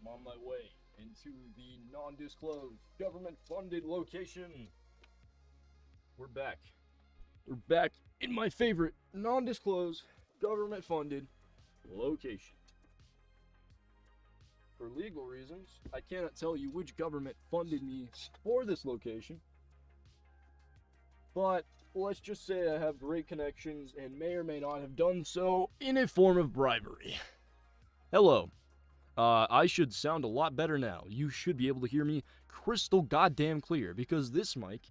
I'm on my way into the non-disclosed, government-funded location. We're back. We're back in my favorite non-disclosed, government-funded location. For legal reasons, I cannot tell you which government funded me for this location. But let's just say I have great connections and may or may not have done so in a form of bribery. Hello. I should sound a lot better now. You should be able to hear me crystal goddamn clear because this mic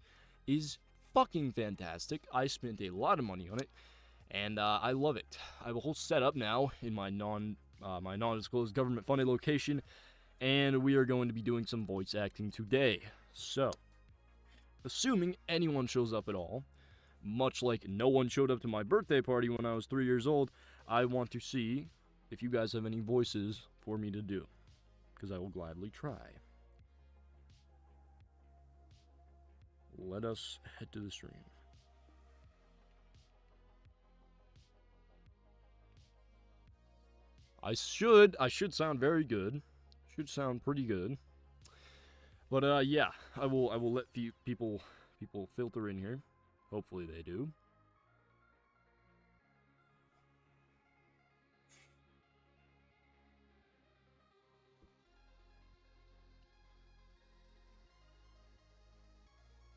is fucking fantastic. I spent a lot of money on it, and I love it. I have a whole setup now in my non-disclosed government-funded location, and we are going to be doing some voice acting today. So, assuming anyone shows up at all, much like no one showed up to my birthday party when I was 3 years old, I want to see if you guys have any voices for me to do, because I will gladly try. Let us head to the stream. I should sound very good. Should sound pretty good. But yeah, I will let people filter in here. Hopefully they do.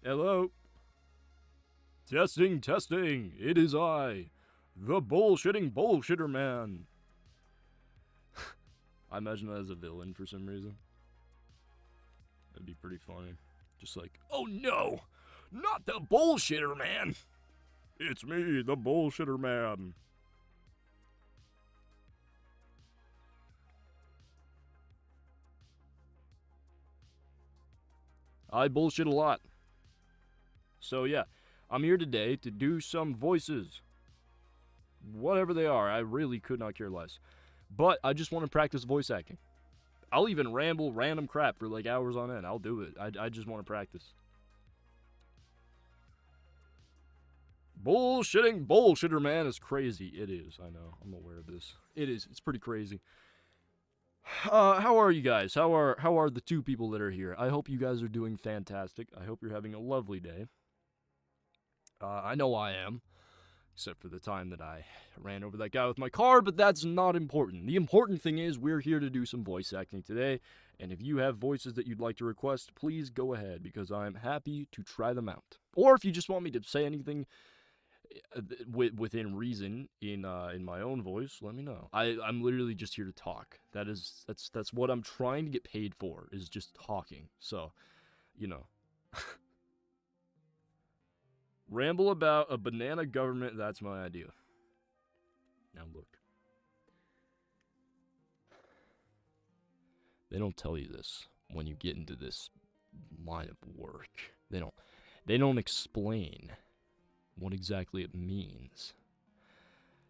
Hello. Testing, testing. It is I, the bullshitting bullshitter man. I imagine that as a villain for some reason. That'd be pretty funny. Just like, oh no, not the bullshitter man. It's me, the bullshitter man. I bullshit a lot. So yeah, I'm here today to do some voices. Whatever they are, I really could not care less. But I just want to practice voice acting. I'll even ramble random crap for like hours on end. I'll do it. I just want to practice. Bullshitting bullshitter man is crazy. It is. I know. I'm aware of this. It is. It's pretty crazy. How are you guys? How are the two people that are here? I hope you guys are doing fantastic. I hope you're having a lovely day. I know I am. Except for the time that I ran over that guy with my car, but that's not important. The important thing is we're here to do some voice acting today, and if you have voices that you'd like to request, please go ahead, because I'm happy to try them out. Or if you just want me to say anything within reason in my own voice, let me know. I'm literally just here to talk. That's what I'm trying to get paid for, is just talking. So, you know. Ramble about a banana government, that's my idea. Now look. They don't tell you this when you get into this line of work. They don't explain what exactly it means.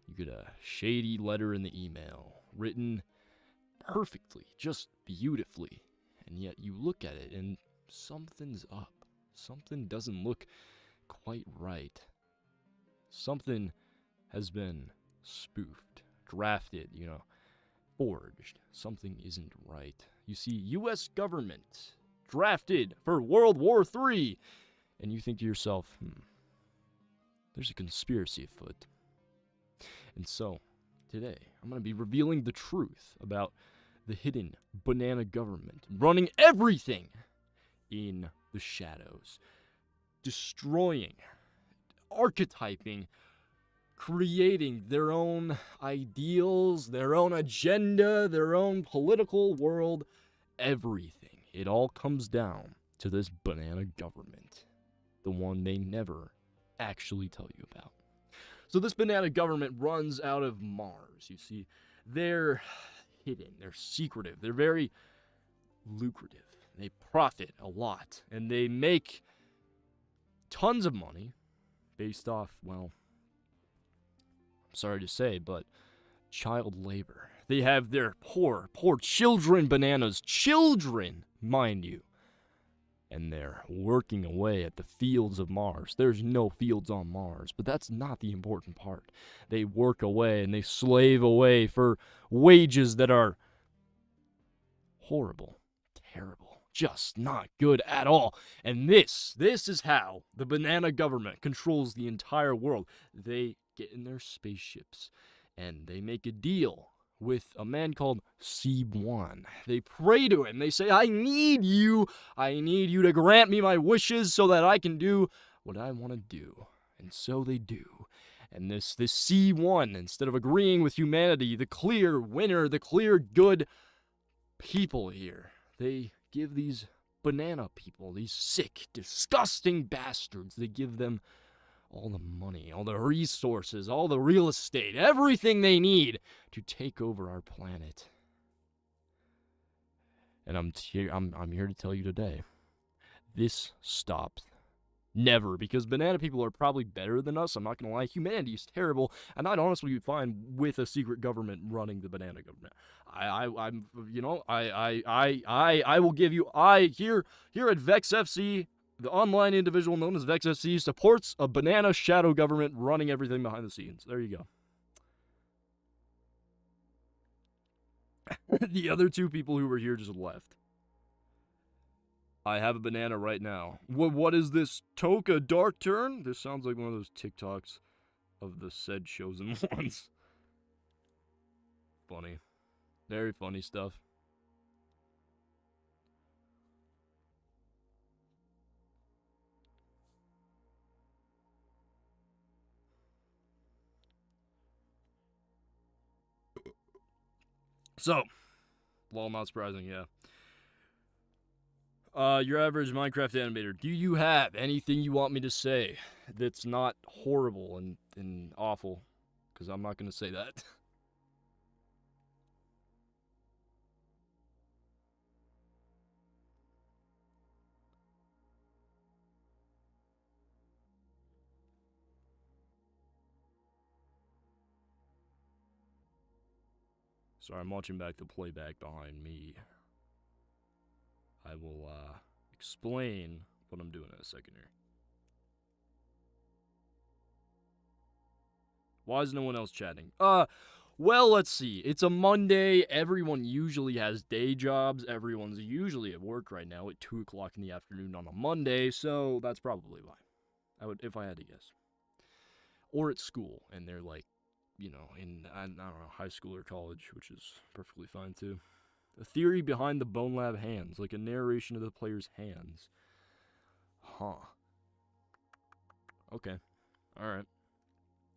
You get a shady letter in the email, written perfectly, just beautifully, and yet you look at it and something's up. Something doesn't look quite right. Something has been spoofed, drafted, forged. Something isn't right. You see, U.S. government drafted for World War III, and you think to yourself, there's a conspiracy afoot. And so, today, I'm going to be revealing the truth about the hidden banana government running everything in the shadows. Destroying, archetyping, creating their own ideals, their own agenda, their own political world, everything. It all comes down to this banana government, the one they never actually tell you about. So this banana government runs out of Mars, you see. They're hidden, they're secretive, they're very lucrative. They profit a lot, and they make tons of money based off, well, I'm sorry to say, but child labor. They have their poor children bananas, children, mind you, and they're working away at the fields of Mars. There's no fields on Mars, but that's not the important part. They work away and they slave away for wages that are horrible, terrible, just not good at all. And this is how the banana government controls the entire world. They get in their spaceships and they make a deal with a man called Cebuan. They pray to him. They say, I need you to grant me my wishes so that I can do what I want to do. And so they do. And this C1, instead of agreeing with humanity, the clear winner, the clear good people here, they give these banana people, these sick, disgusting bastards, they give them all the money, all the resources, all the real estate, everything they need to take over our planet. And I'm here to tell you today, this stops never, because banana people are probably better than us. I'm not gonna lie, humanity is terrible, and I'd honestly be fine with a secret government running the banana government. I will give you, here at Vex FC, the online individual known as Vex FC supports a banana shadow government running everything behind the scenes. There you go. The other two people who were here just left. I have a banana right now. What is this? Toka Dark Turn? This sounds like one of those TikToks of the said chosen ones. Funny. Very funny stuff. So, well, not surprising, yeah. Your average Minecraft animator, do you have anything you want me to say that's not horrible and awful? Because I'm not going to say that. Sorry, I'm watching back the playback behind me. I will, explain what I'm doing in a second here. Why is no one else chatting? Well, let's see. It's a Monday. Everyone usually has day jobs. Everyone's usually at work right now at 2 o'clock in the afternoon on a Monday, so that's probably why. If I had to guess. Or at school, and they're like, you know, in, I don't know, high school or college, which is perfectly fine too. A theory behind the Bone Lab hands, like a narration of the player's hands. Huh. Okay. Alright.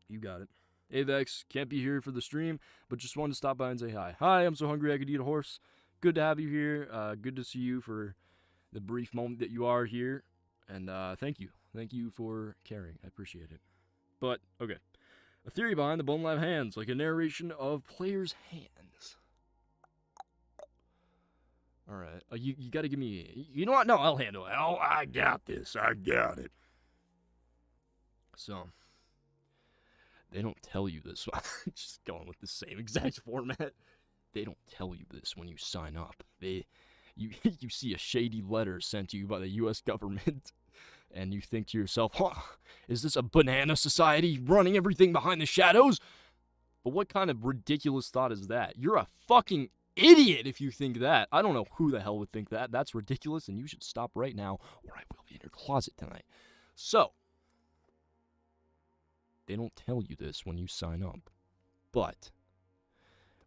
You got it. Avex, can't be here for the stream, but just wanted to stop by and say hi. Hi, I'm so hungry I could eat a horse. Good to have you here. Good to see you for the brief moment that you are here. And thank you. Thank you for caring. I appreciate it. But, okay. A theory behind the Bone Lab hands, like a narration of players' hands. Alright, you gotta give me... You know what? No, I'll handle it. Oh, I got this. I got it. So, they don't tell you this. Just going with the same exact format. They don't tell you this when you sign up. You see a shady letter sent to you by the U.S. government, and you think to yourself, huh, is this a banana society running everything behind the shadows? But what kind of ridiculous thought is that? You're a fucking idiot if you think that. I don't know who the hell would think that. That's ridiculous, and you should stop right now, or I will be in your closet tonight. So, they don't tell you this when you sign up. But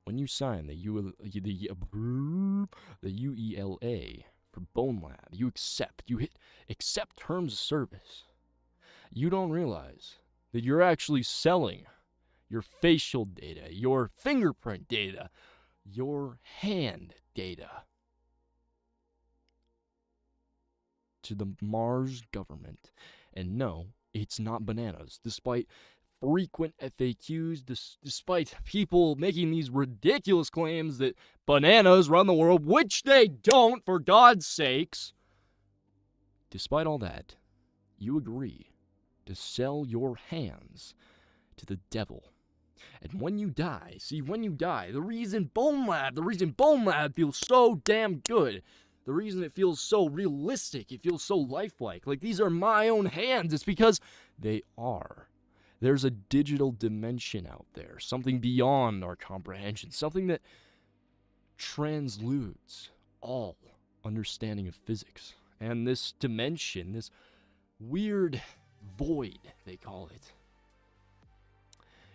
when you sign the UELA for Bone Lab, you hit accept terms of service. You don't realize that you're actually selling your facial data, your fingerprint data, your hand data to the Mars government. And no, it's not bananas, despite frequent FAQs, despite people making these ridiculous claims that bananas run the world, which they don't, for God's sakes. Despite all that, you agree to sell your hands to the devil. And when you die, the reason Bone Lab feels so damn good, the reason it feels so realistic, it feels so lifelike, like these are my own hands, it's because they are. There's a digital dimension out there, something beyond our comprehension, something that transludes all understanding of physics. And this dimension, this weird void, they call it,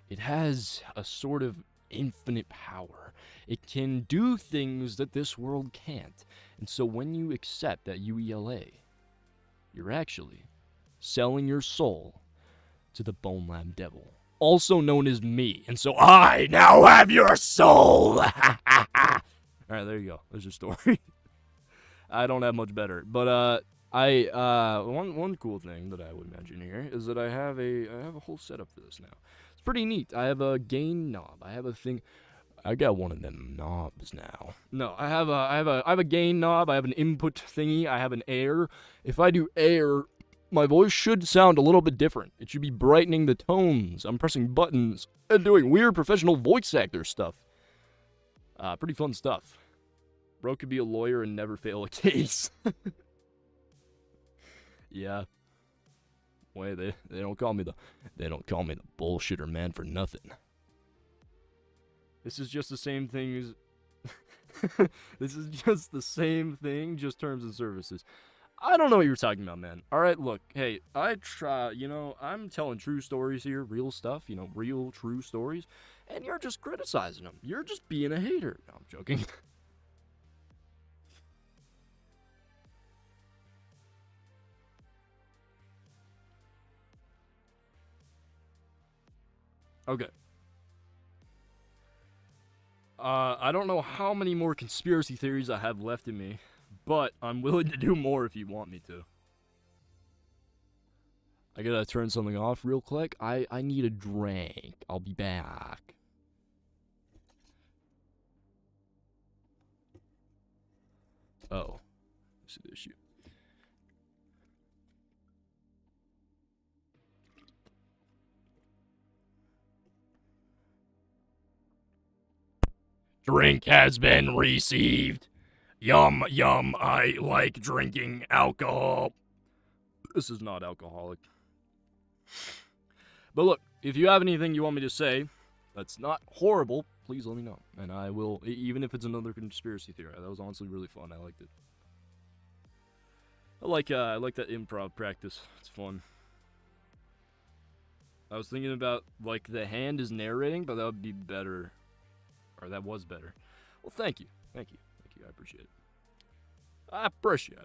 it has a sort of infinite power. It can do things that this world can't. And so when you accept that UELA, you're actually selling your soul to the Bone Lab Devil, also known as me. And so I now have your soul. Alright, there you go. There's your story. I don't have much better. But one cool thing that I would mention here is that I have a whole setup for this now. It's pretty neat. I have a gain knob. I have a thing. I got one of them knobs now. No, I have a gain knob. I have an input thingy. I have an air. If I do air, my voice should sound a little bit different. It should be brightening the tones. I'm pressing buttons and doing weird professional voice actor stuff. Pretty fun stuff. Bro could be a lawyer and never fail a case. Yeah. Wait, they don't call me the bullshitter man for nothing. This is just the same thing as this is just the same thing, just terms and services. I don't know what you're talking about, man. Alright, look, hey, I try, I'm telling true stories here, real stuff, real true stories, and you're just criticizing them. You're just being a hater. No, I'm joking. Okay. I don't know how many more conspiracy theories I have left in me, but I'm willing to do more if you want me to. I gotta turn something off real quick. I need a drink. I'll be back. Oh. Let's see this shit. Drink has been received. Yum, yum, I like drinking alcohol. This is not alcoholic. But look, if you have anything you want me to say that's not horrible, please let me know. And I will, even if it's another conspiracy theory. That was honestly really fun. I liked it. I like that improv practice. It's fun. I was thinking about, like, the hand is narrating, but that would be better. Or that was better. Well, thank you. Thank you. Thank you. I appreciate it. I appreciate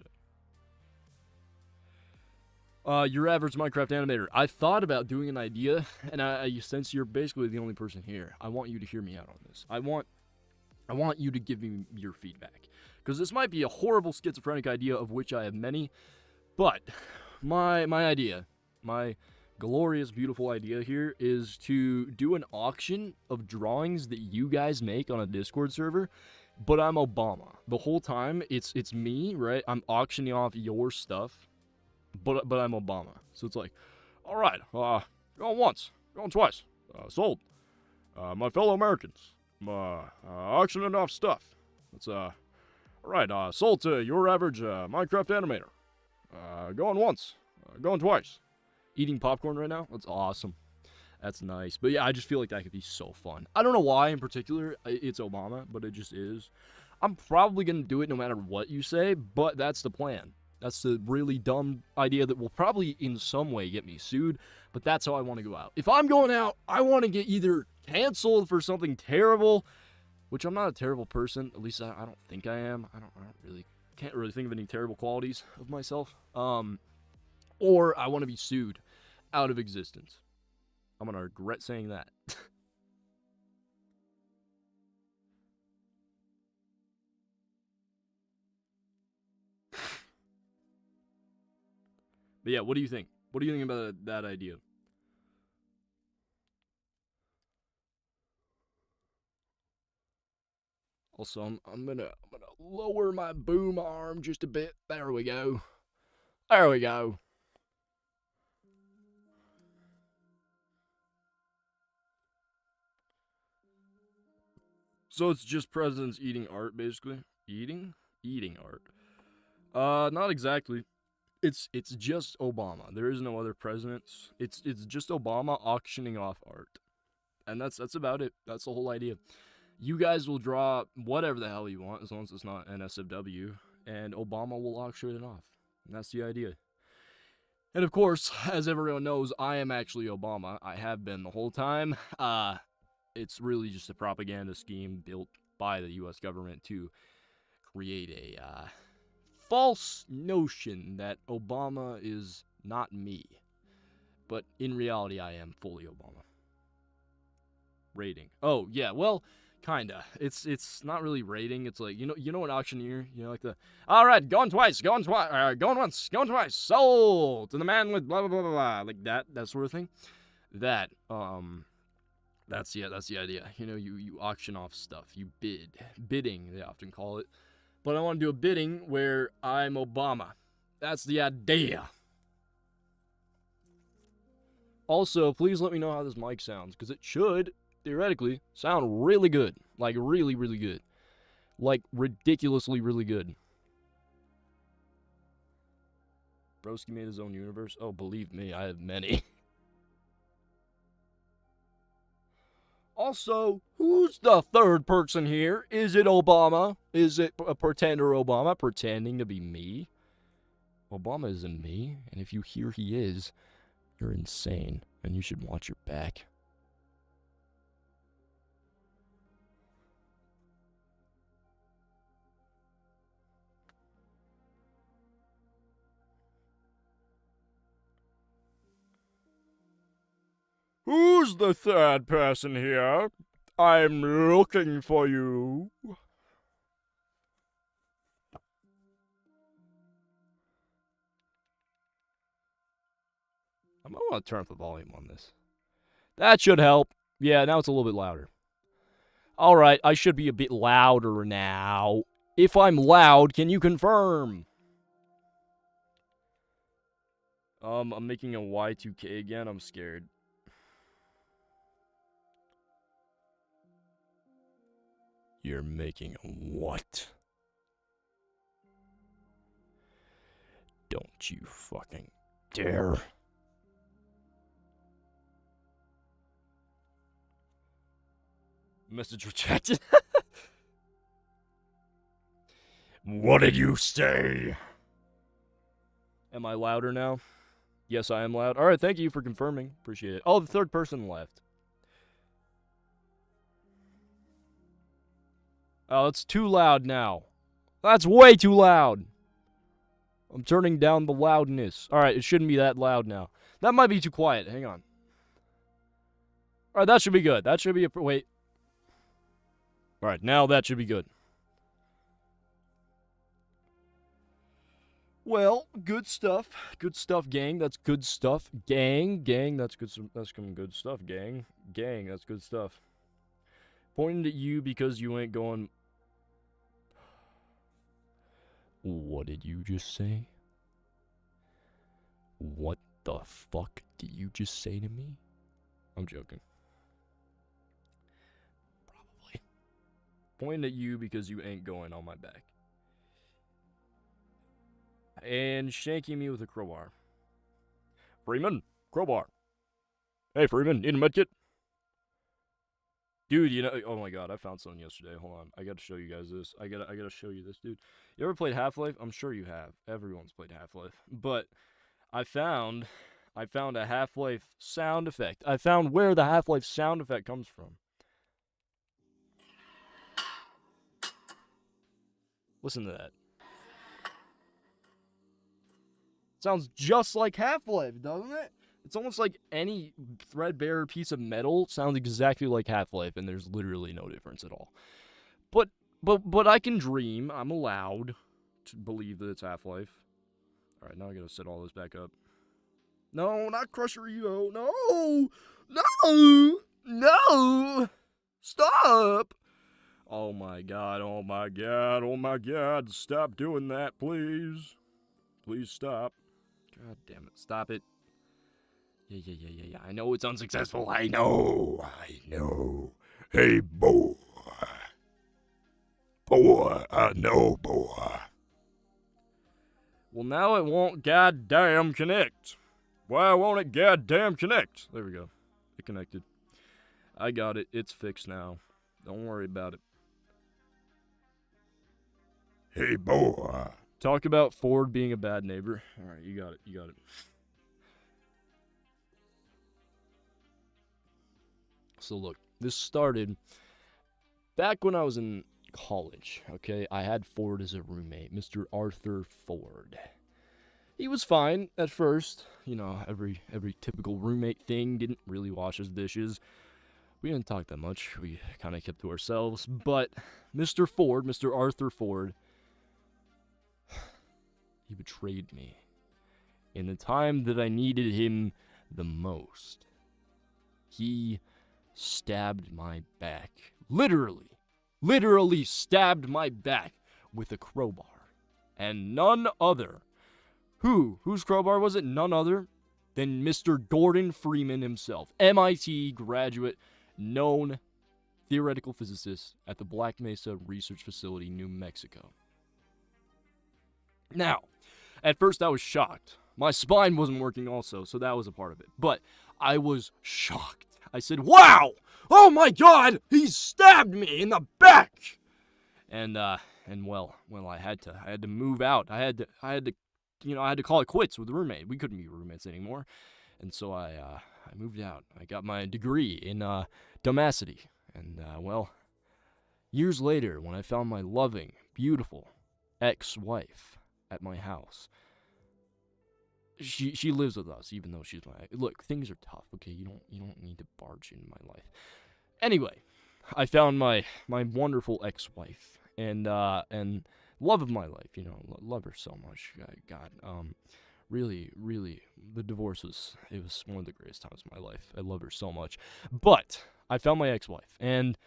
it. Your average Minecraft animator. I thought about doing an idea, and since you're basically the only person here, I want you to hear me out on this. I want you to give me your feedback. Because this might be a horrible schizophrenic idea, of which I have many, but my idea, my glorious, beautiful idea here is to do an auction of drawings that you guys make on a Discord server, but I'm Obama. The whole time, it's me, right? I'm auctioning off your stuff, but I'm Obama. So it's like, all right, going once, going twice, sold. My fellow Americans, auctioning off stuff. It's, all right, sold to your average Minecraft animator. Going once, going twice. Eating popcorn right now? That's awesome. That's nice. But yeah, I just feel like that could be so fun. I don't know why in particular it's Obama, but it just is. I'm probably going to do it no matter what you say, but that's the plan. That's the really dumb idea that will probably in some way get me sued, but that's how I want to go out. If I'm going out, I want to get either canceled for something terrible, which I'm not a terrible person. At least I don't think I am. Can't really think of any terrible qualities of myself. Or I want to be sued out of existence. I'm going to regret saying that. But yeah, what do you think? What do you think about that idea? Also, I'm gonna lower my boom arm just a bit. There we go. There we go. So it's just presidents eating art, basically. Eating art. Not exactly. It's just Obama. There is no other presidents. It's just Obama auctioning off art, and that's about it. That's the whole idea. You guys will draw whatever the hell you want, as long as it's not NSFW, and Obama will auction it off. And that's the idea. And of course, as everyone knows, I am actually Obama. I have been the whole time. It's really just a propaganda scheme built by the U.S. government to create a false notion that Obama is not me. But in reality, I am fully Obama. Rating. Oh, yeah, well, kinda. It's not really rating. It's like, you know an auctioneer? You know, like all right, going once, going twice, sold to the man with blah, blah, blah, blah, blah, like that sort of thing. That's the idea. You know, you auction off stuff. You bidding, they often call it. But I want to do a bidding where I'm Obama. That's the idea. Also, please let me know how this mic sounds, because it should, theoretically, sound really good. Like, really, really good. Like, ridiculously really good. Broski made his own universe? Oh, believe me, I have many. Also, who's the third person here? Is it Obama? Is it a pretender Obama pretending to be me? Obama isn't me, and if you hear he is, you're insane, and you should watch your back. Who's the third person here? I'm looking for you. I might want to turn up the volume on this. That should help. Yeah, now it's a little bit louder. Alright, I should be a bit louder now. If I'm loud, can you confirm? I'm making a Y2K again. I'm scared. You're making a what? Don't you fucking dare. Message rejected. What did you say? Am I louder now? Yes, I am loud. Alright, thank you for confirming. Appreciate it. Oh, the third person left. Oh, it's too loud now. That's way too loud. I'm turning down the loudness. Alright, it shouldn't be that loud now. That might be too quiet. Hang on. Alright, that should be good. That should be a... Wait. Alright, now that should be good. Well, good stuff. Good stuff, gang. That's good stuff. Gang, that's good. That's some good stuff, gang. Gang, that's good stuff. Pointing at you because you ain't going... What did you just say? What the fuck did you just say to me? I'm joking. Probably. Pointing at you because you ain't going on my back. And shanking me with a crowbar. Freeman, crowbar. Hey, Freeman, need a medkit? Dude, you know, oh my god, I found something yesterday. Hold on, I gotta show you guys this. I gotta show you this, dude. You ever played Half-Life? I'm sure you have. Everyone's played Half-Life. But I found a Half-Life sound effect. I found where the Half-Life sound effect comes from. Listen to that. Sounds just like Half-Life, doesn't it? It's almost like any threadbare piece of metal sounds exactly like Half-Life, and there's literally no difference at all. But I can dream. I'm allowed to believe that it's Half-Life. All right, now I gotta set all this back up. No, not Crusher Evo. No, no, no! Stop! Oh my god! Oh my god! Oh my god! Stop doing that, please. Please stop. God damn it! Stop it. Yeah. I know it's unsuccessful. I know. Hey, boy. I know, boy. Well, now it won't goddamn connect. Why won't it goddamn connect? There we go. It connected. I got it. It's fixed now. Don't worry about it. Hey, boy. Talk about Ford being a bad neighbor. All right, you got it. You got it. So look, this started back when I was in college, okay? I had Ford as a roommate, Mr. Arthur Ford. He was fine at first, you know, every typical roommate thing, didn't really wash his dishes. We didn't talk that much, we kind of kept to ourselves, but Mr. Ford, Mr. Arthur Ford, he betrayed me in the time that I needed him the most. He stabbed my back. Literally stabbed my back with a crowbar. And none other. Whose crowbar was it? None other than Mr. Gordon Freeman himself. MIT graduate, known theoretical physicist at the Black Mesa Research Facility, New Mexico. Now, at first I was shocked. My spine wasn't working also, so that was a part of it. But I was shocked. I said, "Wow! Oh my God! He stabbed me in the back!" And well, I had to move out. I had to call it quits with the roommate. We couldn't be roommates anymore. And so I moved out. I got my degree in domesticity. And well, years later, when I found my loving, beautiful ex-wife at my house, she lives with us, even though she's my... Look, things are tough, okay? You don't need to barge in my life. Anyway, I found my wonderful ex-wife, and love of my life, you know, love her so much. God, really, the divorce was one of the greatest times of my life. I love her so much. But I found my ex-wife, and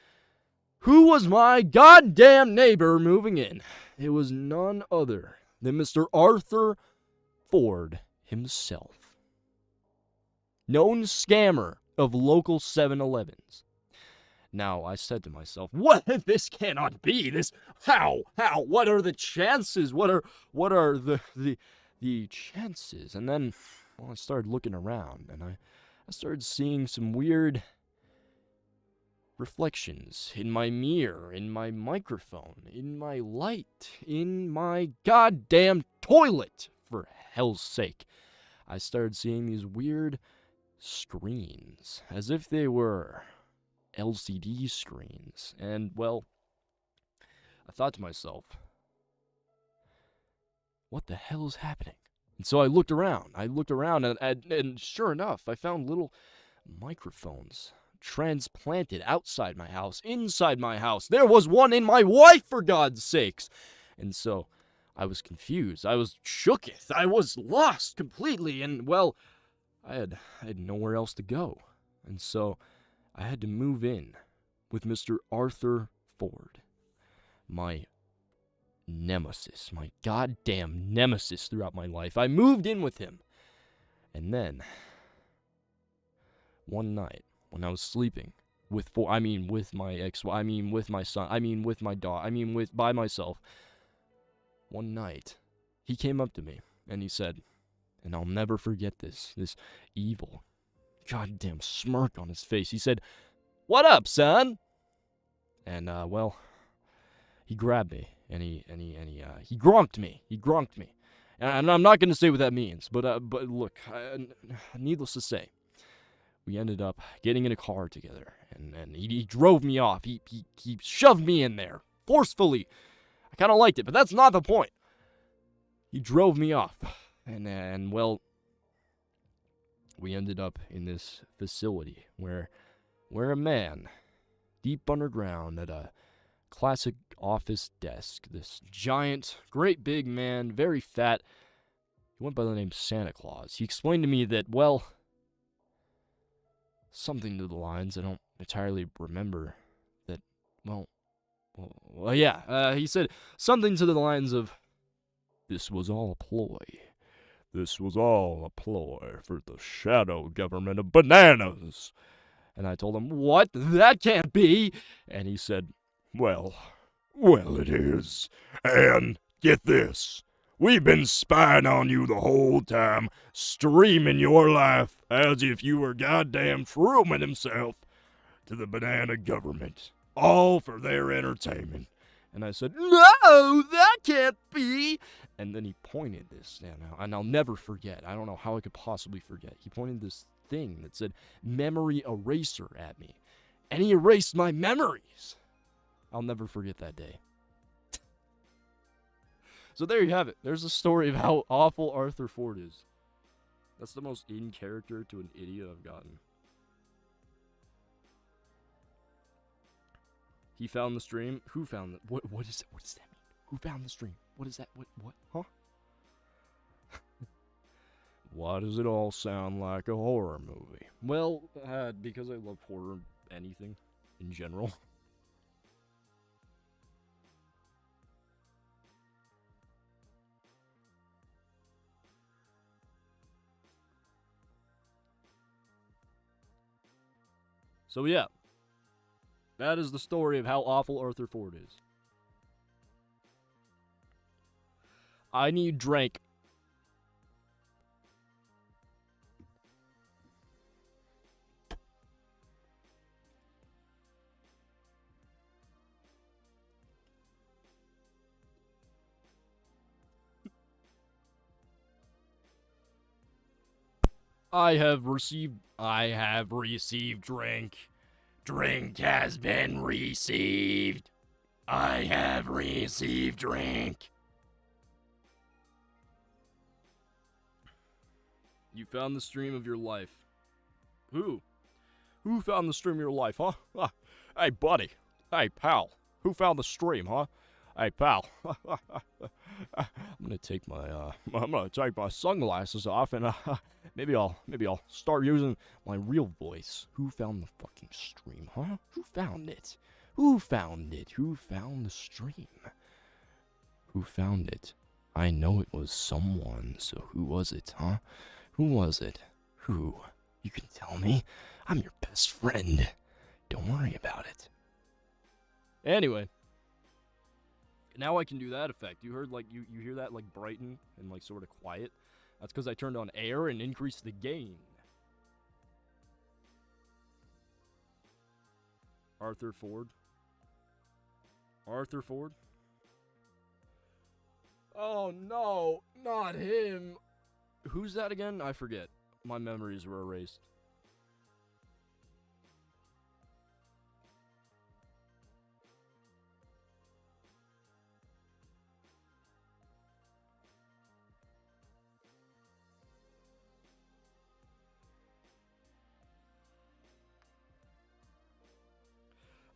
who was my goddamn neighbor moving in? It was none other than Mr. Arthur Ford himself. Known scammer of local 7-Elevens. Now, I said to myself, what? This cannot be. This, how? What are the chances? What are the chances? And then, well, I started looking around, and I started seeing some weird reflections in my mirror, in my microphone, in my light, in my goddamn toilet, for hell's sake. I started seeing these weird screens, as if they were LCD screens. And, well, I thought to myself, what the hell is happening? And so I looked around, and sure enough, I found little microphones transplanted outside my house, inside my house. There was one in my wife, for God's sakes. And so I was confused. I was shooketh. I was lost completely. And, well, I had nowhere else to go. And so I had to move in with Mr. Arthur Ford, my nemesis, my goddamn nemesis throughout my life. I moved in with him. And then, one night, when I was sleeping with my ex, with my son, with my dog, by myself, one night, he came up to me, and he said, and I'll never forget this evil, goddamn smirk on his face. He said, "What up, son?" And, well, he grabbed me, and he gronked me. And I'm not going to say what that means, but look, needless to say, we ended up getting in a car together, and he drove me off. He shoved me in there, forcefully. I kind of liked it, but that's not the point. He drove me off, and well, we ended up in this facility where a man, deep underground at a classic office desk, this giant, great big man, very fat, he went by the name Santa Claus. He explained to me that, well, something to the lines, I don't entirely remember, that, he said something to the lines of, "This was all a ploy. This was all a ploy for the shadow government of bananas." And I told him, "What? That can't be." And he said, Well, it is. And get this. We've been spying on you the whole time, streaming your life as if you were goddamn Truman himself to the banana government. all for their entertainment. And I said, no, that can't be. And then he pointed this, and I'll never forget. I don't know how I could possibly forget. He pointed this thing that said memory eraser at me. And he erased my memories. I'll never forget that day. So there you have it. There's a story of how awful Arthur Ford is. That's the most in character to an idiot I've gotten. He found the stream. Who found the what is it? What does that mean? Who found the stream? What is that? What? Huh? Why does it all sound like a horror movie? Well, because I love horror anything in general. So yeah. That is the story of how awful Arthur Ford is. I need drink. I have received drink. Drink has been received. I have received drink. You found the stream of your life. Who? Who found the stream of your life, huh? Hey, buddy. Hey, pal. Who found the stream, huh? Hey, pal. I'm gonna take my sunglasses off and maybe I'll start using my real voice. Who found the fucking stream, huh? Who found it? Who found it? Who found the stream? Who found it? I know it was someone, so who was it, huh? Who was it? Who? You can tell me. I'm your best friend. Don't worry about it. Anyway. Now I can do that effect. You heard, like, you hear that, like, brighten and, like, sort of quiet? That's because I turned on air and increased the gain. Arthur Ford. Arthur Ford? Oh, no. Not him. Who's that again? I forget. My memories were erased.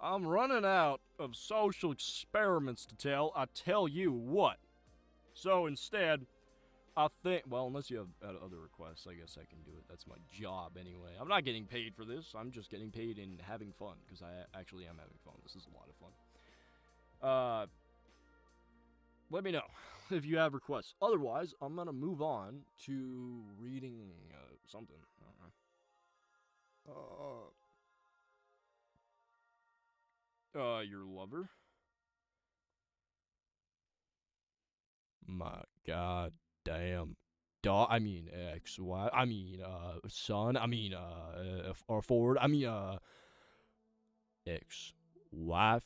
I'm running out of social experiments to tell. I tell you what. So instead, I think, well, unless you have other requests, I guess I can do it. That's my job anyway. I'm not getting paid for this. I'm just getting paid in having fun, because I actually am having fun. This is a lot of fun. Let me know if you have requests. Otherwise, I'm going to move on to reading something. I don't know. Your lover? My god damn. Ex-wife. Son. Or Ford. Ex-wife.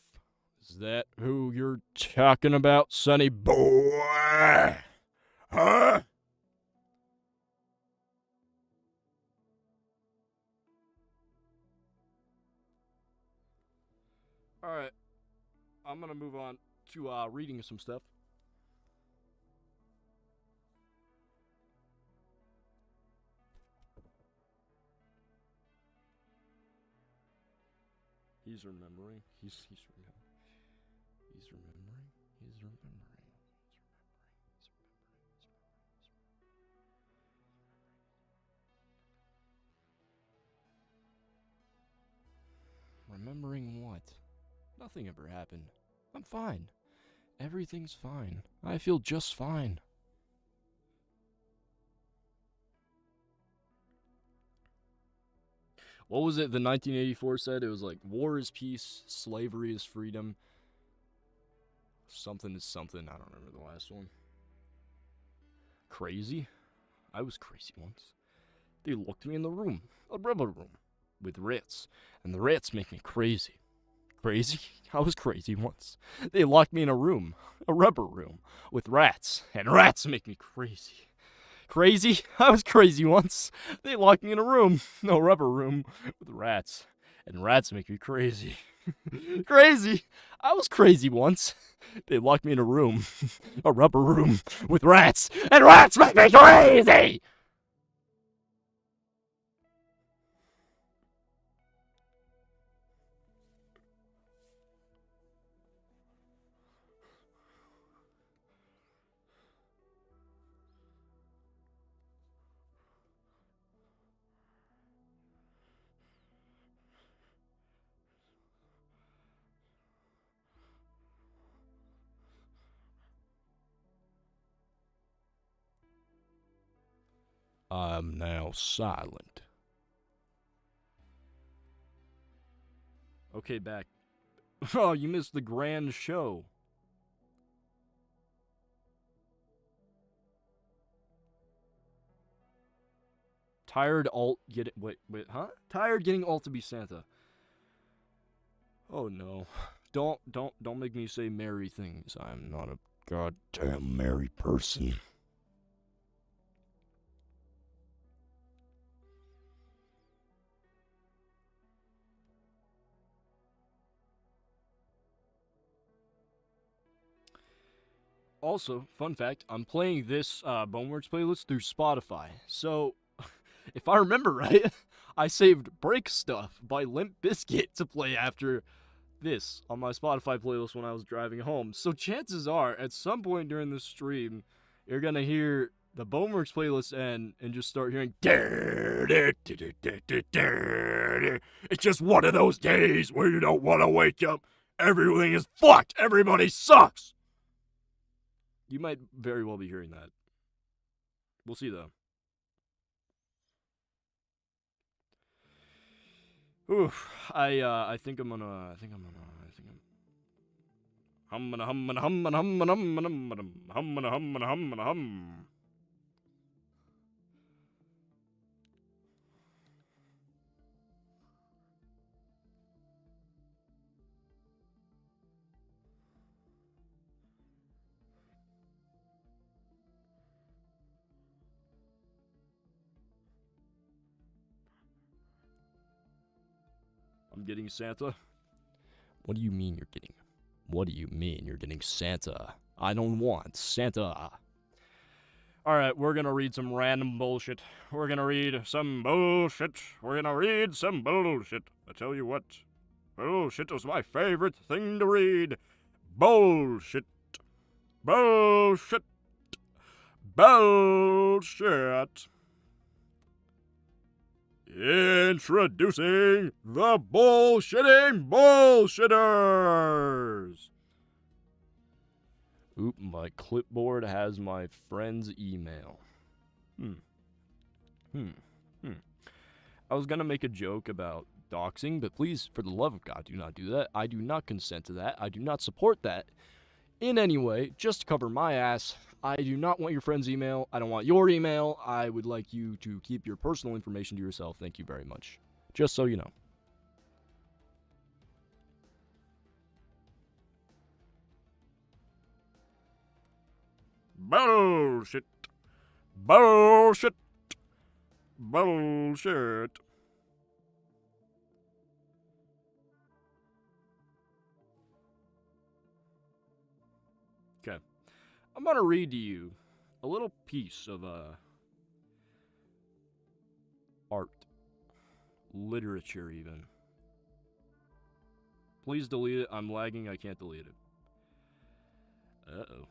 Is that who you're talking about, sonny boy? Huh? Alright. I'm gonna move on to reading some stuff. He's remembering. He's remembering. He's remembering. He's remembering. Remembering what? Nothing ever happened. I'm fine. Everything's fine. I feel just fine. What was it the 1984 said? It was like, war is peace, slavery is freedom. Something is something. I don't remember the last one. Crazy? I was crazy once. They locked me in the room, a rubber room, with rats. And the rats make me crazy. Crazy? I was crazy once. They locked me in a room, a rubber room, with rats, and rats make me crazy. Crazy? I was crazy once. They locked me in a room, a rubber room, with rats, and rats make me crazy. Crazy? I was crazy once. They locked me in a room, a rubber room, with rats, and rats make me crazy! I'm now silent. Okay, back. Oh, you missed the grand show. Tired alt get it. Wait, huh? Tired getting alt to be Santa. Oh no. Don't make me say merry things. I'm not a Goddamn merry person. Also, fun fact, I'm playing this Boneworks playlist through Spotify. So, if I remember right, I saved Break Stuff by Limp Bizkit to play after this on my Spotify playlist when I was driving home. So chances are, at some point during this stream, you're gonna hear the Boneworks playlist end and just start hearing. It's just one of those days where you don't want to wake up. Everything is fucked. Everybody sucks. You might very well be hearing that. We'll see though. Oof. I think I'm gonna. Hum. I'm getting Santa. What do you mean you're getting? What do you mean you're getting Santa? I don't want Santa. Alright, we're gonna read some random bullshit. We're gonna read some bullshit. I tell you what, bullshit is my favorite thing to read. Bullshit. Bullshit. Bullshit. Introducing the bullshitting bullshitters. Oop, my clipboard has my friend's email. I was gonna make a joke about doxing, but please, for the love of God, do not do that. I do not consent to that. I do not support that in any way, just to cover my ass. I do not want your friend's email. I don't want your email. I would like you to keep your personal information to yourself. Thank you very much. Just so you know. Bullshit. Bullshit. Bullshit. Okay. I'm going to read to you a little piece of art. Literature, even. Please delete it. I'm lagging. I can't delete it. Uh-oh.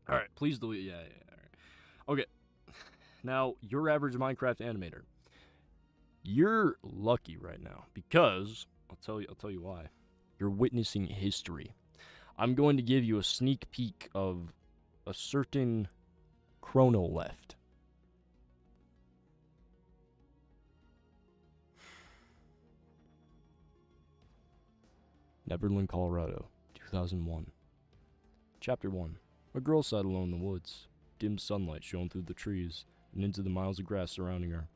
Alright, please delete. Yeah. Alright. Okay. Now, your average Minecraft animator. You're lucky right now because I'll tell you why. You're witnessing history. I'm going to give you a sneak peek of a certain chrono left. Neverland, Colorado, 2001. Chapter 1. A girl sat alone in the woods. Dim sunlight shone through the trees and into the miles of grass surrounding her.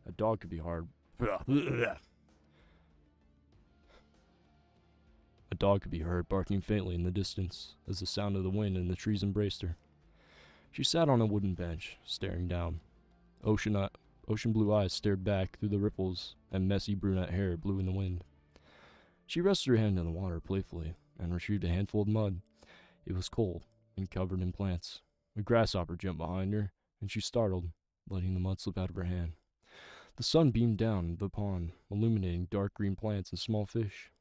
A dog could be hard. A dog could be heard barking faintly in the distance as the sound of the wind in the trees embraced her. She sat on a wooden bench, staring down. Ocean blue eyes stared back through the ripples, and messy brunette hair blew in the wind. She rested her hand in the water playfully and retrieved a handful of mud. It was cold and covered in plants. A grasshopper jumped behind her, and she startled, letting the mud slip out of her hand. The sun beamed down the pond, illuminating dark green plants and small fish.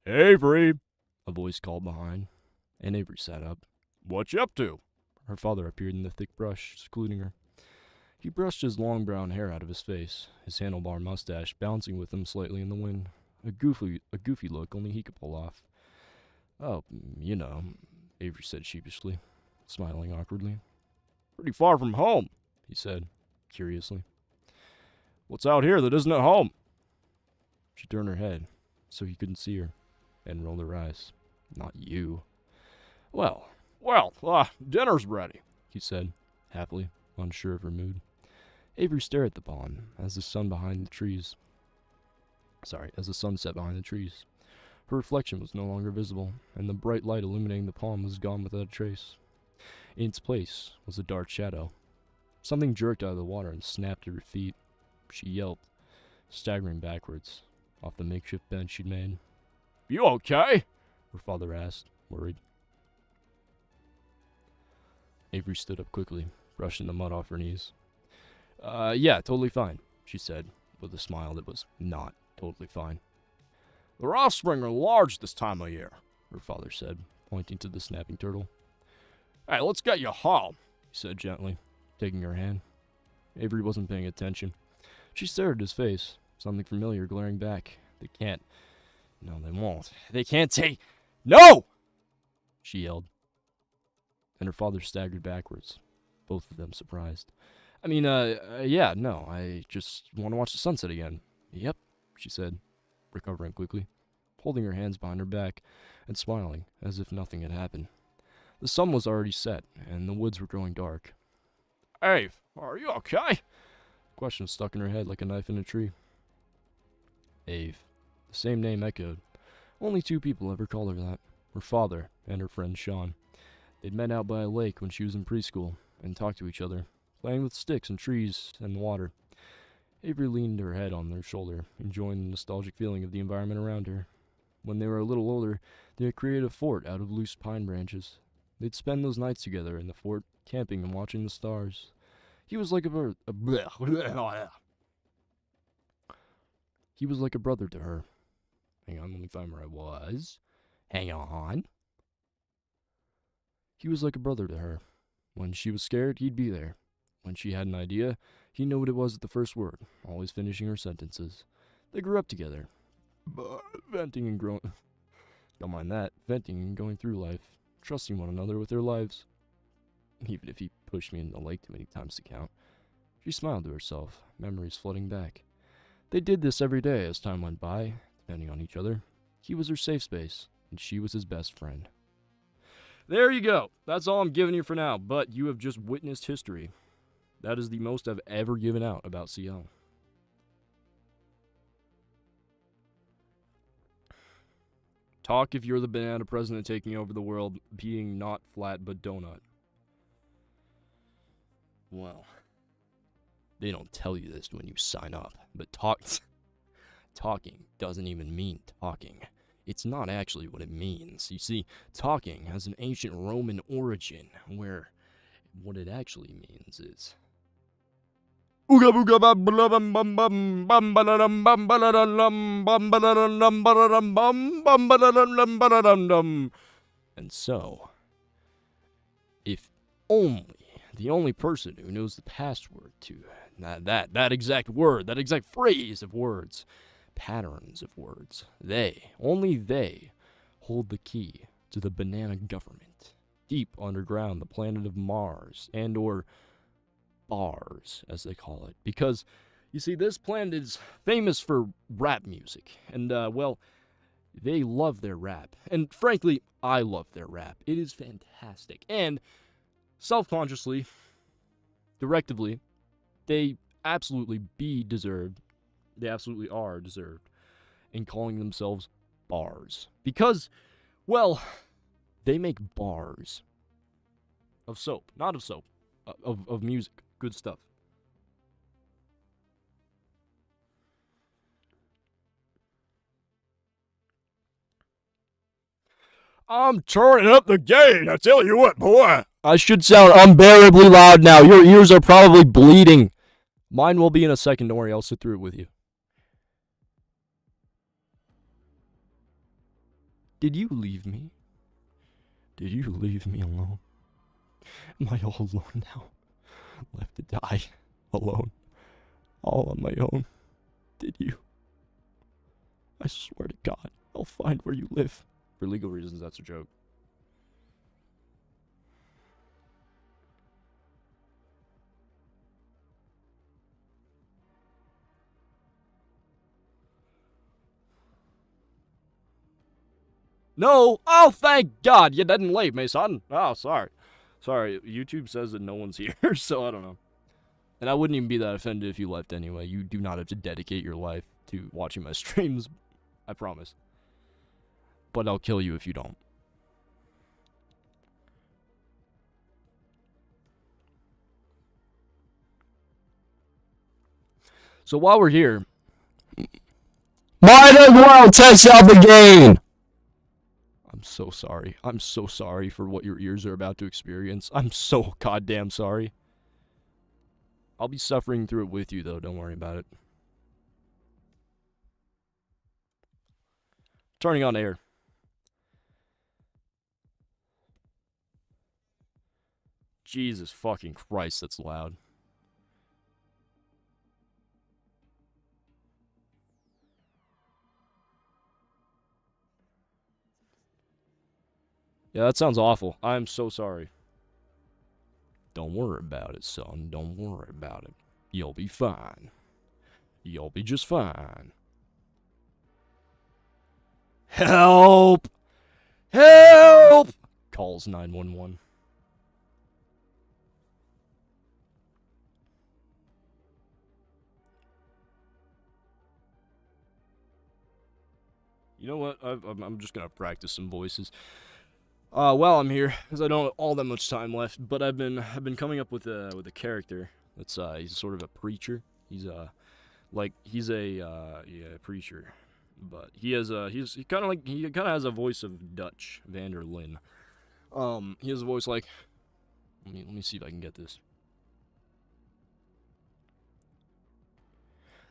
Avery, A voice called behind, and Avery sat up. what you up to? Her father appeared in the thick brush, secluding her. He brushed his long brown hair out of his face, his handlebar mustache bouncing with him slightly in the wind. A goofy look only he could pull off. Oh, you know, Avery said sheepishly, smiling awkwardly. Pretty far from home, He said, curiously. What's out here that isn't at home? She turned her head, so he couldn't see her, and rolled her eyes. Not you. Well, dinner's ready, He said, happily, unsure of her mood. Avery stared at the pond as the sun set behind the trees. Her reflection was no longer visible, and the bright light illuminating the pond was gone without a trace. In its place was a dark shadow. Something jerked out of the water and snapped at her feet. She yelped, staggering backwards, off the makeshift bench she'd made. You okay? Her father asked, worried. Avery stood up quickly, brushing the mud off her knees. Yeah, totally fine, she said, with a smile that was not totally fine. Their offspring are large this time of year, Her father said, pointing to the snapping turtle. Hey, let's get you home, He said gently, taking her hand. Avery wasn't paying attention. She stared at his face, something familiar glaring back. They can't. No, they won't. They can't take. No! She yelled. And her father staggered backwards, both of them surprised. Yeah, no, I just want to watch the sunset again. Yep, she said, recovering quickly, holding her hands behind her back and smiling as if nothing had happened. The sun was already set, and the woods were growing dark. Ave, are you okay? The question stuck in her head like a knife in a tree. Ave. The same name echoed. Only two people ever called her that, her father and her friend Sean. They'd met out by a lake when she was in preschool and talked to each other, playing with sticks and trees and water. Avery leaned her head on their shoulder, enjoying the nostalgic feeling of the environment around her. When they were a little older, they had created a fort out of loose pine branches. They'd spend those nights together in the fort, camping and watching the stars. He was like He was like a brother to her. Hang on, let me find where I was. Hang on. He was like a brother to her. When she was scared, he'd be there. When she had an idea, he knew what it was at the first word, always finishing her sentences. They grew up together, venting and growing. Don't mind that, venting and going through life, trusting one another with their lives. Even if he pushed me in the lake too many times to count. She smiled to herself, memories flooding back. They did this every day as time went by, depending on each other. He was her safe space, and she was his best friend. There you go. That's all I'm giving you for now, but you have just witnessed history. That is the most I've ever given out about CL. Talk if you're the banana president taking over the world, being not flat but donut. Well, they don't tell you this when you sign up, but talking doesn't even mean talking. It's not actually what it means. You see, talking has an ancient Roman origin, where what it actually means is... And so, if only the only person who knows the password to that exact word, that exact phrase of words, patterns of words, only they, hold the key to the banana government. deep underground, the planet of Mars, and or bars, as they call it. Because, you see, this planet is famous for rap music. And, well, they love their rap. And frankly, I love their rap. It is fantastic. And self-consciously, directively, they absolutely they absolutely are deserved in calling themselves bars. Because, well, they make bars of soap. Not of soap. Of music. Good stuff. I'm turning up the gain, I tell you what, boy. I should sound unbearably loud now. Your ears are probably bleeding. Mine will be in a second. Don't worry, I'll sit through it with you. Did you leave me? Did you leave me alone? Am I all alone now? Left to die. Alone. All on my own. Did you? I swear to God, I'll find where you live. For legal reasons, that's a joke. No! Oh, thank God! You didn't leave me, son. Oh, sorry. Sorry, YouTube says that no one's here, so I don't know. And I wouldn't even be that offended if you left anyway. You do not have to dedicate your life to watching my streams. I promise. But I'll kill you if you don't. So while we're here... Might as well test out the game! I'm so sorry. I'm so sorry for what your ears are about to experience. I'm so goddamn sorry. I'll be suffering through it with you, though. Don't worry about it. Turning on air. Jesus fucking Christ, that's loud. Yeah, that sounds awful. I'm so sorry. Don't worry about it, son. Don't worry about it. You'll be fine. You'll be just fine. Help! Help! Calls 911. You know what? I'm just gonna practice some voices. While I'm here, because I don't have all that much time left, but I've been coming up with a character that's he's sort of a preacher. He's a preacher, but he kind of has a voice of Dutch van der Linde. He has a voice like, let me see if I can get this.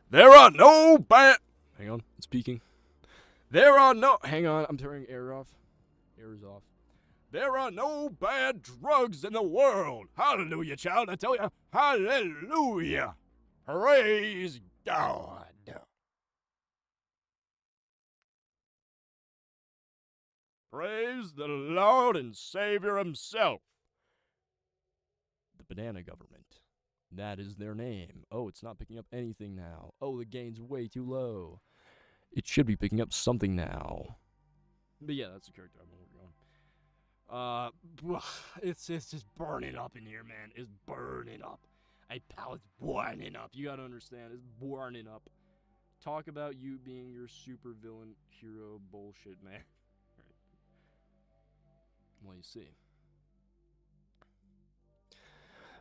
There are no bad. Hang on, it's peaking. There are no. Hang on, I'm turning air off. Air is off. There are no bad drugs in the world. Hallelujah, child. I tell you, hallelujah. Praise God. Praise the Lord and Savior himself. The banana government. That is their name. Oh, it's not picking up anything now. Oh, the gain's way too low. It should be picking up something now. But yeah, that's the character I've been working on. It's just burning up in here, man. It's burning up. Hey, pal, it's burning up. You gotta understand, it's burning up. Talk about you being your super villain hero bullshit, man. Right.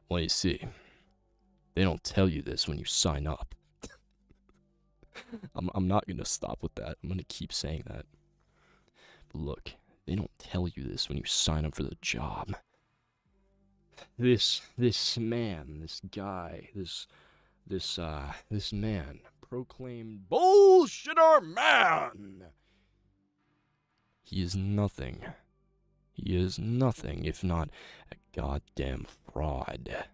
Well, you see, they don't tell you this when you sign up. I'm not gonna stop with that. I'm gonna keep saying that. But look. They don't tell you this when you sign up for the job. This man, this guy, this man, proclaimed bullshitter man. He is nothing. He is nothing if not a goddamn fraud.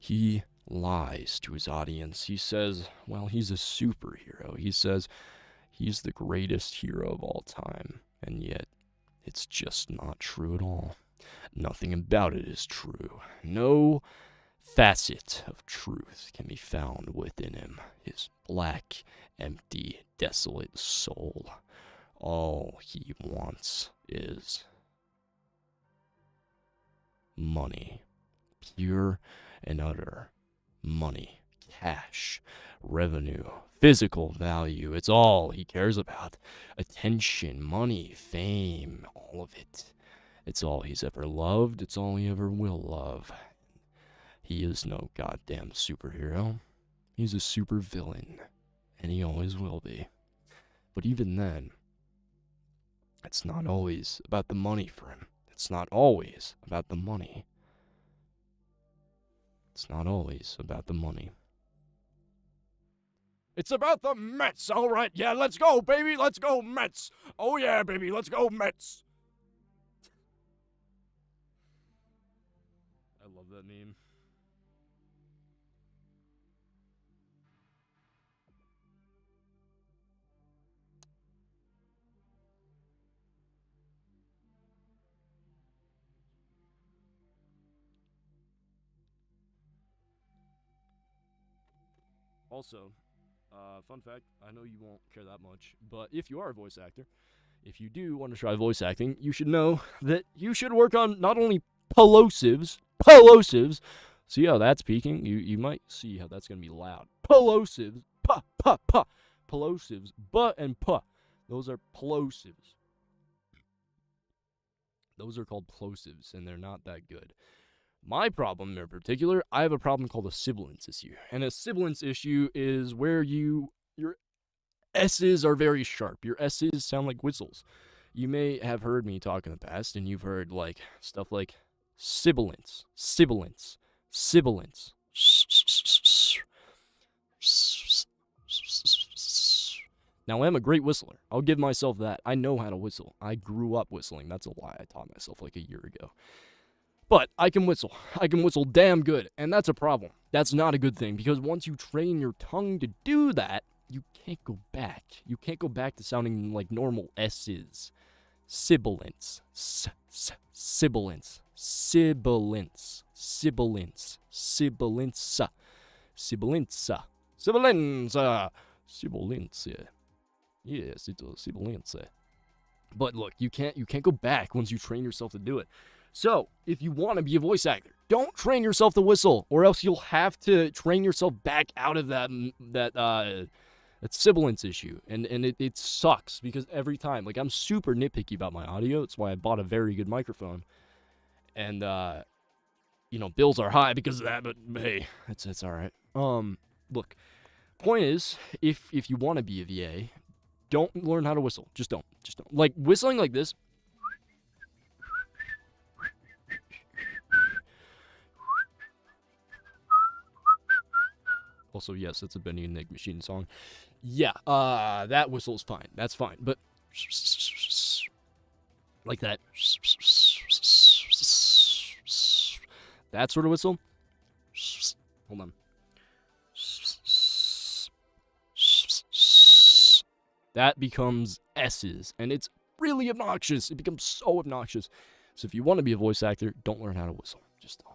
He lies to his audience. He says, well, he's a superhero. He says he's the greatest hero of all time. And yet, it's just not true at all. Nothing about it is true. No facet of truth can be found within him. His black, empty, desolate soul. All he wants is money. Pure and utter money. Cash. Revenue. Physical value. It's all he cares about. Attention, money, fame, all of it. It's all he's ever loved. It's all he ever will love. He is no goddamn superhero. He's a supervillain. And he always will be. But even then, it's not always about the money for him. It's not always about the money. It's not always about the money. It's about the Mets, all right. Yeah, let's go, baby. Let's go, Mets. Oh, yeah, baby. Let's go, Mets. I love that meme. Also, fun fact, I know you won't care that much, but if you are a voice actor, if you do want to try voice acting, you should know that you should work on not only plosives, see how that's peaking? You might see how that's going to be loud. Plosives, plosives, but and puh. Those are plosives. Those are called plosives, and they're not that good. My problem in particular, I have a problem called a sibilance issue. And a sibilance issue is where your S's are very sharp. Your S's sound like whistles. You may have heard me talk in the past, and you've heard like stuff like sibilance. Now, I am a great whistler. I'll give myself that. I know how to whistle. I grew up whistling. That's a lie. I taught myself like a year ago. But I can whistle. I can whistle damn good, and that's a problem. That's not a good thing, because once you train your tongue to do that, you can't go back. You can't go back to sounding like normal S's. Sibilance. Sibilance. Sibilance. Sibilance. Sibilanza. Sibilanza. Sibilanza. Sibilanza. Yes, it's a sibilanza. But look, you can't go back once you train yourself to do it. So, if you want to be a voice actor, don't train yourself to whistle, or else you'll have to train yourself back out of that sibilance issue. And it sucks, because every time, like, I'm super nitpicky about my audio. That's why I bought a very good microphone. And, bills are high because of that, but hey, it's all right. Look, point is, if you want to be a VA, don't learn how to whistle. Just don't. Like, whistling like this. Also, yes, it's a Benny and Nick Machine song. Yeah, that whistle's fine. That's fine. But like that. That sort of whistle. Hold on. That becomes S's, and it's really obnoxious. It becomes so obnoxious. So if you want to be a voice actor, don't learn how to whistle. Just don't.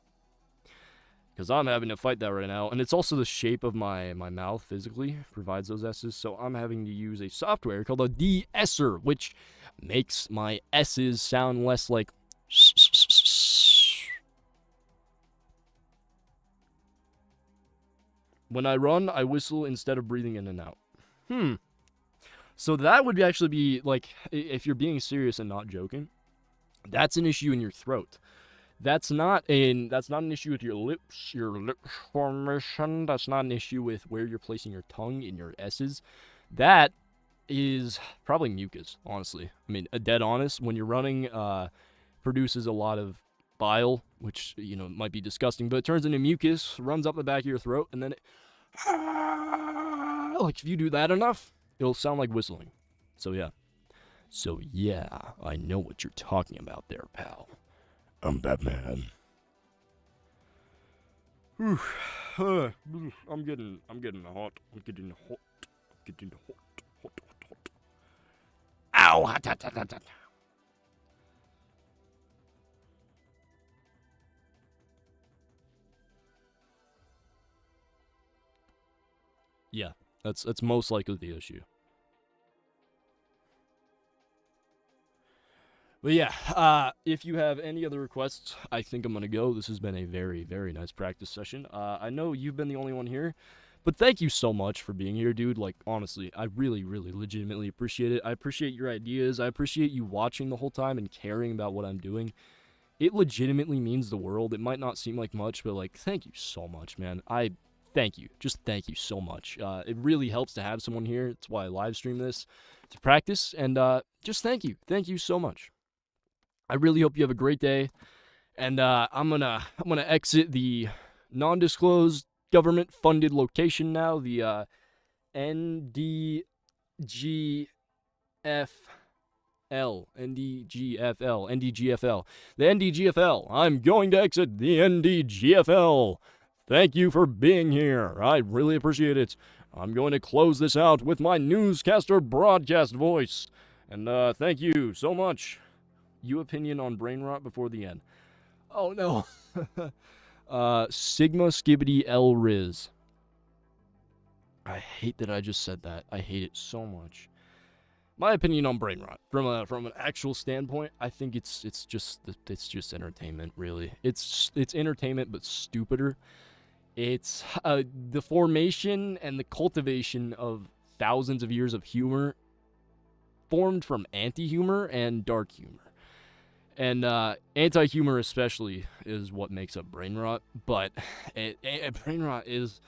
Because I'm having to fight that right now. And it's also the shape of my mouth physically provides those S's. So I'm having to use a software called a de-esser, which makes my S's sound less like... When I run, I whistle instead of breathing in and out. So that would actually be, like, if you're being serious and not joking, that's an issue in your throat. That's not an issue with your lip formation. That's not an issue with where you're placing your tongue in your S's. That is probably mucus, honestly. I mean, dead honest, when you're running, produces a lot of bile, which, might be disgusting, but it turns into mucus, runs up the back of your throat, and then it, like, if you do that enough, it'll sound like whistling. So yeah, I know what you're talking about there, pal. I'm Batman. I'm getting hot. Hot. Ow! Hot. Yeah, that's most likely the issue. But yeah, if you have any other requests, I think I'm gonna go. This has been a very, very nice practice session. I know you've been the only one here, but thank you so much for being here, dude. Like, honestly, I really, really legitimately appreciate it. I appreciate your ideas. I appreciate you watching the whole time and caring about what I'm doing. It legitimately means the world. It might not seem like much, but like, thank you so much, man. I thank you. Just thank you so much. It really helps to have someone here. That's why I live stream this to practice. And just thank you. Thank you so much. I really hope you have a great day. And I'm gonna exit the non-disclosed government-funded location now. The NDGFL, NDGFL, the NDGFL. I'm going to exit the NDGFL. Thank you for being here. I really appreciate it. I'm going to close this out with my newscaster broadcast voice. And thank you so much. You opinion on brain rot before the end. Oh no. Sigma Skibbity L Riz. I hate that I just said that. I hate it so much. My opinion on brain rot, from an actual standpoint, I think it's just entertainment, really. It's entertainment, but stupider. It's the formation and the cultivation of thousands of years of humor, formed from anti-humor and dark humor. And anti-humor especially is what makes up brain rot. But brain rot is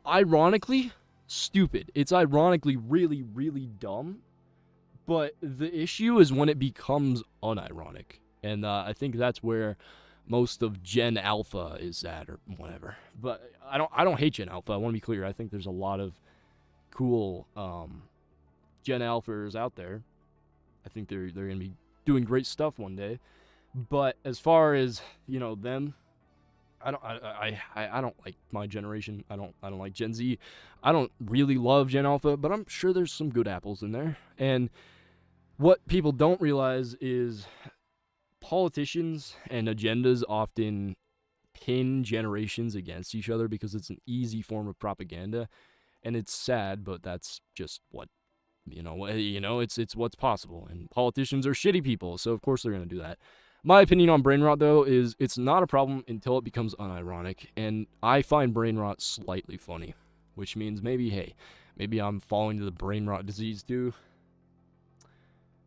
ironically stupid. It's ironically really, really dumb. But the issue is when it becomes unironic. And I think that's where most of Gen Alpha is at, or whatever. But I don't hate Gen Alpha. I want to be clear. I think there's a lot of cool Gen Alphas out there. I think they're gonna be doing great stuff one day. But as far as, you know, them, I don't like my generation. I don't like Gen Z. I don't really love Gen Alpha, but I'm sure there's some good apples in there. And what people don't realize is politicians and agendas often pin generations against each other because it's an easy form of propaganda. And it's sad, but that's just what it's what's possible, and politicians are shitty people, so of course they're going to do that. My opinion on brain rot, though, is it's not a problem until it becomes unironic, and I find brain rot slightly funny, which means maybe I'm falling to the brain rot disease, too.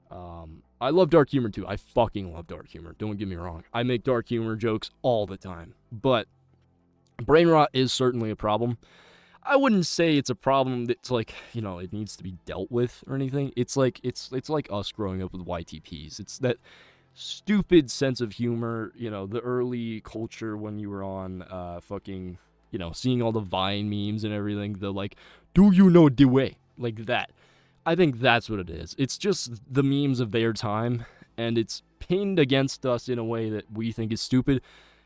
I love dark humor, too. I fucking love dark humor, don't get me wrong. I make dark humor jokes all the time, but brain rot is certainly a problem. I wouldn't say it's a problem that's like, you know, it needs to be dealt with or anything. It's like us growing up with YTPs. It's that stupid sense of humor, you know, the early culture when you were on fucking, you know, seeing all the Vine memes and everything, the like, do you know the way? Like that. I think that's what it is. It's just the memes of their time, and it's pinned against us in a way that we think is stupid.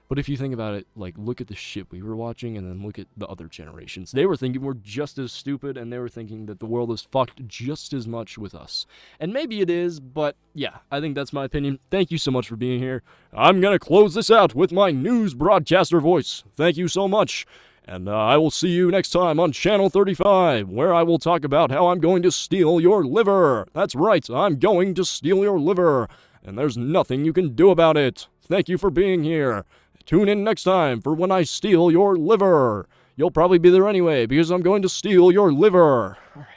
But if you think about it, like, look at the shit we were watching and then look at the other generations. They were thinking we're just as stupid, and they were thinking that the world is fucked just as much with us. And maybe it is, but yeah, I think that's my opinion. Thank you so much for being here. I'm going to close this out with my news broadcaster voice. Thank you so much. And I will see you next time on Channel 35, where I will talk about how I'm going to steal your liver. That's right, I'm going to steal your liver. And there's nothing you can do about it. Thank you for being here. Tune in next time for when I steal your liver. You'll probably be there anyway, because I'm going to steal your liver. All right.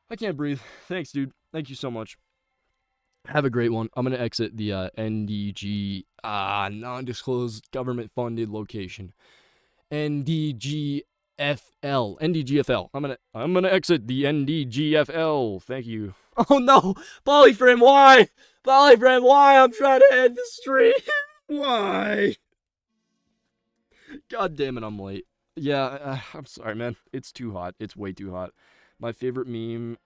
I can't breathe. Thanks, dude. Thank you so much. Have a great one. I'm going to exit the NDG, non-disclosed government-funded location. NDGFL. I'm gonna exit the NDGFL. Thank you. Oh no! Polyfriend, why? Polyfriend, why? I'm trying to end the stream. Why? God damn it, I'm late. Yeah, I'm sorry, man. It's too hot. It's way too hot. My favorite meme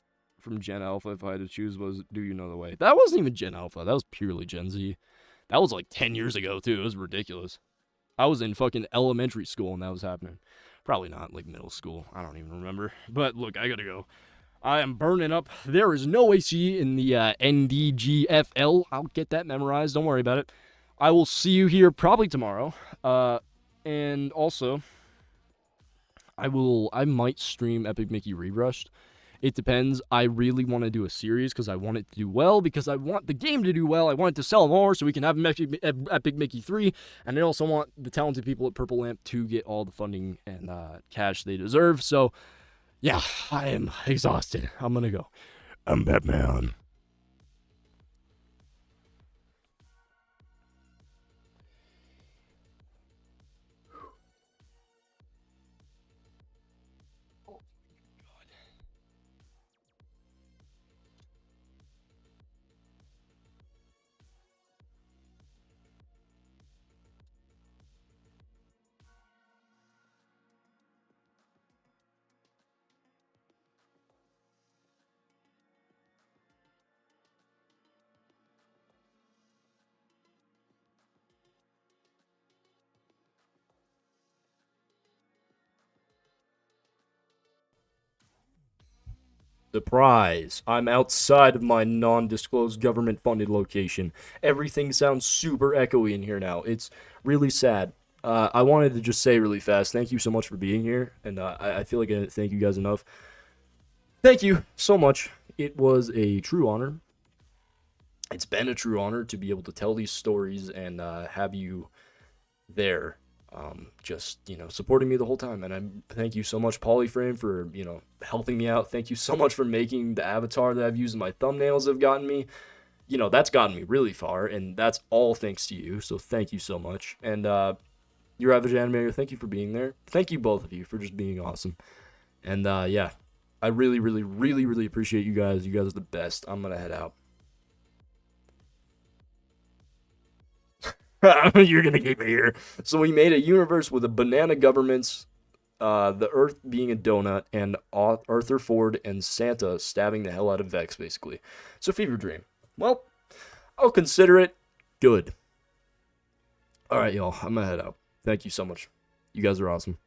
from Gen Alpha, if I had to choose, was Do You Know the Way? That wasn't even Gen Alpha. That was purely Gen Z. That was like 10 years ago, too. It was ridiculous. I was in fucking elementary school and that was happening. Probably not, like middle school. I don't even remember. But look, I gotta go. I am burning up. There is no AC in the NDGFL. I'll get that memorized. Don't worry about it. I will see you here probably tomorrow. And also, I might stream Epic Mickey Rebrushed. It depends. I really want to do a series because I want it to do well, because I want the game to do well. I want it to sell more so we can have Epic Mickey 3. And I also want the talented people at Purple Lamp to get all the funding and cash they deserve. So, yeah, I am exhausted. I'm going to go. I'm Batman. Surprise! I'm outside of my non-disclosed government-funded location. Everything sounds super echoey in here now. It's really sad. I wanted to just say really fast, thank you so much for being here, and I feel like I didn't thank you guys enough. Thank you so much. It was a true honor. It's been a true honor to be able to tell these stories and have you there. Just, supporting me the whole time. And I thank you so much, Polyframe, for, helping me out. Thank you so much for making the avatar that I've used in my thumbnails have gotten me. That's gotten me really far, and that's all thanks to you. So thank you so much. And your average animator, thank you for being there. Thank you, both of you, for just being awesome. And yeah, I really, really, really, really appreciate you guys. You guys are the best. I'm going to head out. You're gonna keep me here. So we made a universe with a banana governments, the Earth being a donut, and Arthur Ford and Santa stabbing the hell out of Vex, basically. So Fever Dream. Well, I'll consider it good. All right, y'all. I'm gonna head out. Thank you so much. You guys are awesome.